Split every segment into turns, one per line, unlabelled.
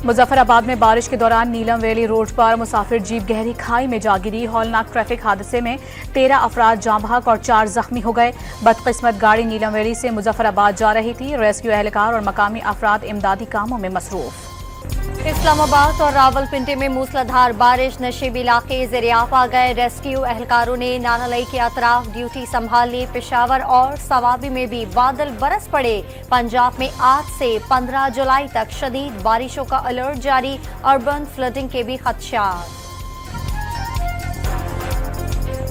मुजफ्फराबाद में बारिश के दौरान नीलम वैली रोड पर मुसाफिर जीप गहरी खाई में जा गिरी। हौलनाक ट्रैफिक हादसे में 13 अफराद जाँ बहक और 4 जख्मी हो गए। बदकिस्मत गाड़ी नीलम वैली से मुजफ्फराबाद जा रही थी। रेस्क्यू एहलकार और मकामी अफराद इमदादी कामों में मसरूफ।
इस्लामाबाद और रावलपिंडी में मूसलाधार बारिश, नशीबी इलाके ज़ेर-ए-आब आ गए। रेस्क्यू एहलकारों ने नानालई के अतराफ ड्यूटी संभाली। पेशावर और सवाबी में भी बादल बरस पड़े। पंजाब में आज से 15 जुलाई तक शदीद बारिशों का अलर्ट जारी। अर्बन फ्लडिंग के भी खदशात।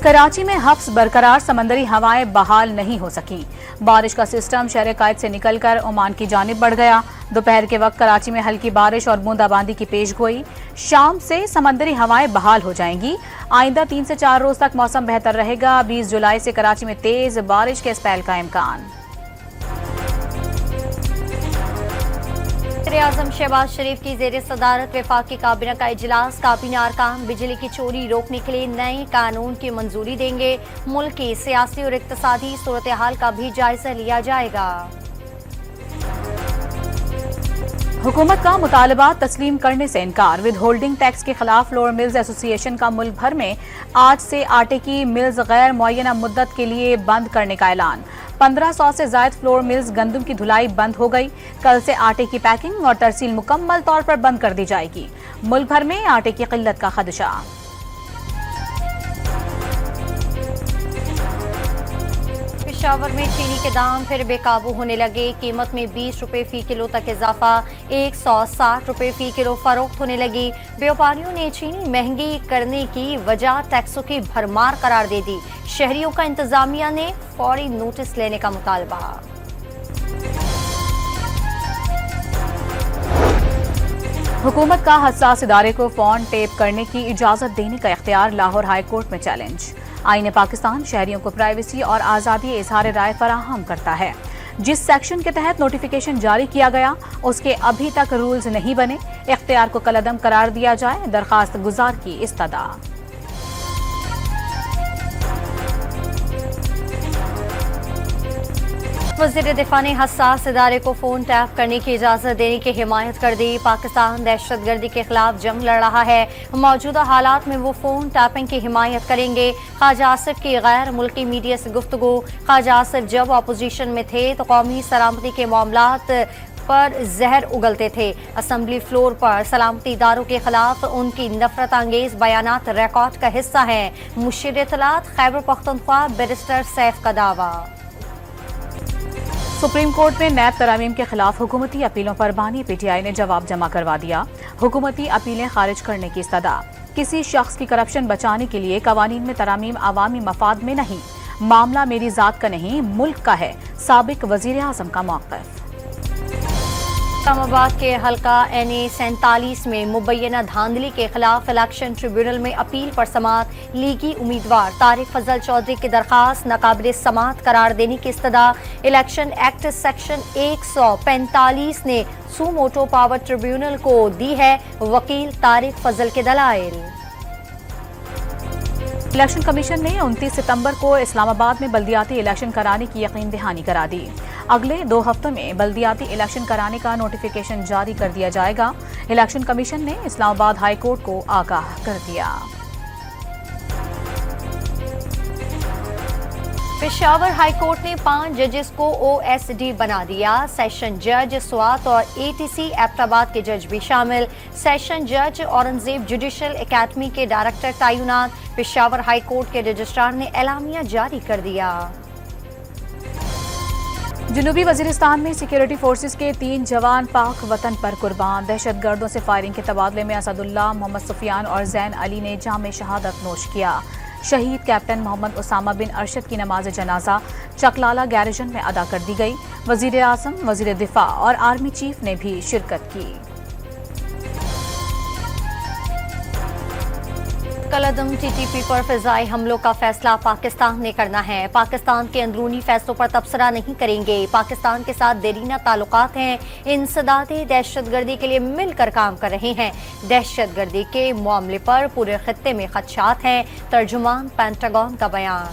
कराची में हफ्स बरकरार, समंदरी हवाएं बहाल नहीं हो सकी। बारिश का सिस्टम शहर कायद से निकलकर ओमान की जानिब बढ़ गया। दोपहर के वक्त कराची में हल्की बारिश और बूंदाबांदी की पेशगोई। शाम से समंदरी हवाएं बहाल हो जाएंगी। आइंदा 3 से 4 रोज तक मौसम बेहतर रहेगा। 20 जुलाई से कराची में तेज बारिश के स्पेल का इम्कान।
वज़ीर-ए-आज़म शहबाज शरीफ की ज़ेर सदारत वफाकी काबीना का इजलास। काबीना अरकान बिजली की चोरी रोकने के लिए नए कानून की मंजूरी देंगे। मुल्क की सियासी और इक्तसादी सूरत हाल का भी जायजा लिया जाएगा।
हुकूमत का मुतालबात तस्लीम करने से इनकार। विद होल्डिंग टैक्स के खिलाफ फ्लोर मिल्स एसोसिएशन का मुल्क भर में आज से आटे की मिल्स गैर मुअय्यना मुद्दत के लिए बंद करने का ऐलान। 1500 से जायद फ्लोर मिल्स गंदम की धुलाई बंद हो गई। कल से आटे की पैकिंग और तरसील मुकम्मल तौर पर बंद कर दी जाएगी। मुल्क भर में आटे की किल्लत का खदशा।
पेशावर में चीनी के दाम फिर बेकाबू होने लगे। कीमत में 20 रुपए फी किलो तक इजाफा। 160 रुपए फी किलो फरोख्त होने लगी। व्यापारियों ने चीनी महंगी करने की वजह टैक्सों की भरमार करार दे दी। शहरियों का इंतजामिया ने फौरी नोटिस लेने का मुतालबा।
हुकूमत का हसास इदारे को फोन टेप करने की इजाजत देने का इख्तियार। लाहौर हाई कोर्ट में चैलेंज। आईन पाकिस्तान शहरियों को प्राइवेसी और आज़ादी इजहार राय फराहम करता है। जिस सेक्शन के तहत नोटिफिकेशन जारी किया गया उसके अभी तक रूल्स नहीं बने। इख्तियार को कलअदम करार दिया जाए। दरखास्त गुजार की इस्तदा।
वज़ीर दिफा ने हसास इदारे को फोन टैप करने की इजाजत देने की हिमायत कर दी। पाकिस्तान दहशतगर्दी के खिलाफ जंग लड़ रहा है। मौजूदा हालात में वो फोन टैपिंग की हिमायत करेंगे। ख्वाजा आसिफ की गैर मुल्की मीडिया से गुफ्तगू। ख्वाजा आसिफ जब अपोजिशन में थे तो कौमी सलामती के मामलात पर जहर उगलते थे। असम्बली फ्लोर पर सलामती इदारों के खिलाफ उनकी नफरत अंगेज बयानात रिकॉर्ड का हिस्सा हैं। मुशीर इत्तलात खैबर पख्तूनख्वा बैरिस्टर सैफ का दावा।
सुप्रीम कोर्ट में नैब तरामीम के खिलाफ हुकूमती अपीलों पर बानी पीटीआई ने जवाब जमा करवा दिया। हुकूमती अपीलें खारिज करने की इस्तदा। किसी शख्स की करप्शन बचाने के लिए कवानीन में तरामीम अवामी मफाद में नहीं। मामला मेरी जात का नहीं मुल्क का है। साबिक वजीर आजम का मौक़िफ़।
इस्लामाबाद के हल्का NA 47 में मुबैना धांधली के खिलाफ इलेक्शन ट्रिब्यूनल में अपील पर समाअत। लीगी उम्मीदवार तारिक फजल चौधरी की दरखास्त नाकाबिल समाअत करार देने की इस्तदा। इलेक्शन एक्ट सेक्शन 145 ने सुमोटो पावर ट्रिब्यूनल को दी है। वकील तारिक फजल के दलाइल।
इलेक्शन कमीशन ने 29 सितंबर को इस्लामाबाद में बल्दियाती इलेक्शन कराने की यकीन दहानी करा दी। अगले 2 हफ्तों में बल्दियाती इलेक्शन कराने का नोटिफिकेशन जारी कर दिया जाएगा। इलेक्शन कमीशन ने इस्लामाबाद हाई कोर्ट को आगाह कर दिया।
पेशावर हाई कोर्ट ने 5 जजेस को OSD बना दिया। सेशन जज स्वात और ATC एबटाबाद के जज भी शामिल। सेशन जज औरंगजेब जुडिशल एकेडमी के डायरेक्टर तैनात। पेशावर हाई कोर्ट के रजिस्ट्रार ने एलामिया जारी कर दिया।
जनूबी वजीरिस्तान में सिक्योरिटी फोर्सेस के 3 जवान पाक वतन पर कुर्बान। दहशतगर्दों से फायरिंग के तबादले में असदुल्ला, मोहम्मद सुफियान और जैन अली ने जाम शहादत नोश किया। शहीद कैप्टन मोहम्मद उसामा बिन अरशद की नमाज जनाजा चकलाला गैरिजन में अदा कर दी गई। वजीर आजम, वजीर दिफा और आर्मी चीफ ने भी शिरकत की।
कलअदम TTP पर फिजाई हमलों का फैसला पाकिस्तान ने करना है। पाकिस्तान के अंदरूनी फैसलों पर तबसरा नहीं करेंगे। पाकिस्तान के साथ देरीना ताल्लुकात हैं। इंसदादे दहशतगर्दी के लिए मिलकर काम कर रहे हैं। दहशतगर्दी के मामले पर पूरे खित्ते में खदशात हैं। तर्जुमान पेंटागन का बयान।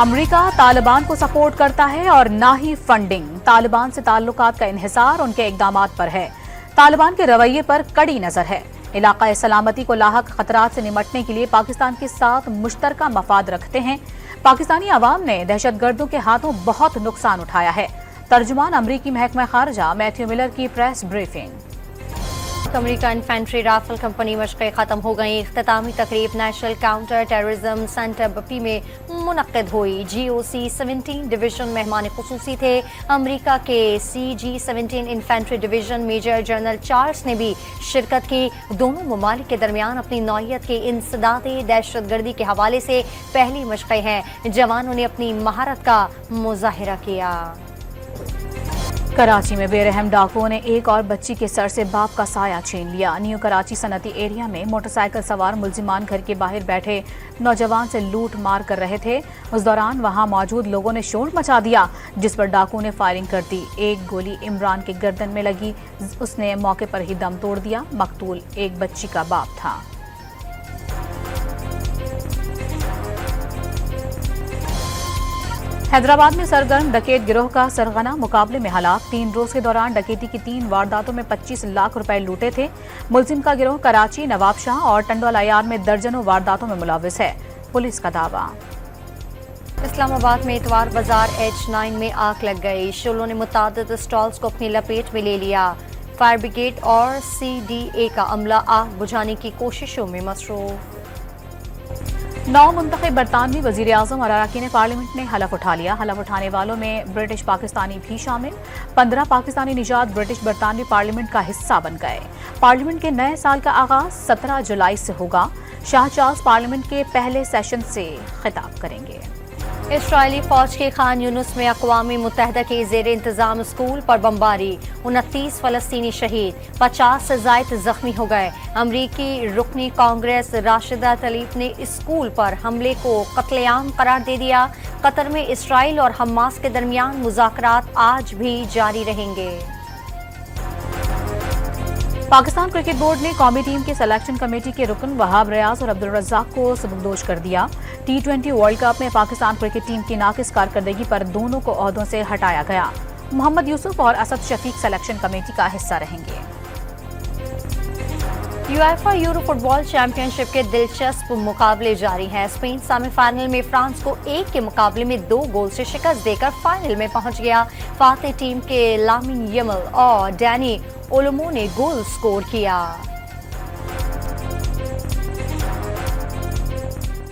अमेरिका तालिबान को सपोर्ट करता है और ना ही फंडिंग। तालिबान से ताल्लुकात का इन्हिसार उनके इकदामात पर है। तालिबान के रवैये पर कड़ी नजर है। इलाका सलामती को लाहक खतरात से निमटने के लिए पाकिस्तान के साथ मुश्तरका मफाद रखते हैं। पाकिस्तानी अवाम ने दहशतगर्दों के हाथों बहुत नुकसान उठाया है। तर्जुमान अमरीकी महकमा खारजा मैथ्यू मिलर की press briefing.
America infantry rifle company मशक़ें ख़त्म हो गई। इख्तितामी तकरीब national counter terrorism centre Pabbi में मुनक्किद हुई। GOC-17 डिवीजन मेहमान खुसूसी थे। अमेरिका के CG-17 infantry division major general Charles ने भी शिरकत की। दोनों ममालिक के दरमियान अपनी नौइयत के इंसदादे दहशतगर्दी के हवाले से पहली मशक़ें हैं। जवानों ने अपनी महारत का मुजाहिरा किया।
कराची में बेरहम डाकुओं ने एक और बच्ची के सर से बाप का साया छीन लिया। न्यू कराची सनती एरिया में मोटरसाइकिल सवार मुल्जिमान घर के बाहर बैठे नौजवान से लूट मार कर रहे थे। उस दौरान वहां मौजूद लोगों ने शोर मचा दिया, जिस पर डाकुओं ने फायरिंग कर दी। एक गोली इमरान के गर्दन में लगी, उसने मौके पर ही दम तोड़ दिया। मकतूल एक बच्ची का बाप था। हैदराबाद में सरगर्म डकैत गिरोह का सरगना मुकाबले में हलाक। 3 रोज के दौरान डकैती की 3 वारदातों में 25 लाख रुपए लूटे थे। मुलजिम का गिरोह कराची, नवाबशाह और टंडोल अयार में दर्जनों वारदातों में मुलविस है, पुलिस का दावा।
इस्लामाबाद में इतवार बाजार H9 में आग लग गई। शोलों ने मुतादिद स्टॉल्स को अपनी लपेट में ले लिया। फायर ब्रिगेड और CDA का अमला आग बुझाने की कोशिशों में मसरूफ। 9 मुंतखब बरतानवी वजीर आजम और अरकान पार्लियामेंट ने हलफ उठा लिया। हलफ उठाने वालों में ब्रिटिश पाकिस्तानी भी शामिल। 15 पाकिस्तानी निजात ब्रिटिश बरतानवी पार्लियामेंट का हिस्सा बन गए। पार्लियामेंट के नए साल का आगाज 17 जुलाई से होगा। शाह चार्ल्स पार्लियामेंट के पहले सेशन से खिताब करेंगे। इस्राइली फौज के खान यूनुस में अक़वाम मुत्तहिदा के ज़ेर इंतज़ाम स्कूल पर बमबारी। 29 फ़लस्तीनी शहीद, 50 से ज़ायद ज़ख्मी हो गए। अमरीकी रुकनी कांग्रेस राशिदा तलीब ने स्कूल पर हमले को कत्लेआम करार दे दिया। कतर में इसराइल और हमास के दरमियान मुज़ाकरात आज भी जारी रहेंगे। पाकिस्तान क्रिकेट बोर्ड ने कौमी टीम के सिलेक्शन कमेटी के रुकन वहाब रियाज और अब्दुल रज़्ज़ाक को सबकदोश कर दिया। T20 वर्ल्ड कप में पाकिस्तान क्रिकेट टीम की नाकिस कारकर्दगी पर दोनों को ओहदों से हटाया गया। मोहम्मद यूसुफ और असद शफीक सिलेक्शन कमेटी का हिस्सा रहेंगे। यूएफा यूरो फुटबॉल चैंपियनशिप के दिलचस्प मुकाबले जारी हैं। स्पेन सेमीफाइनल में फ्रांस को 1 के मुकाबले में 2 गोल से शिकस्त देकर फाइनल में पहुंच गया। फातेह टीम के लामिन यमल और डैनी ओलोमो ने गोल स्कोर किया।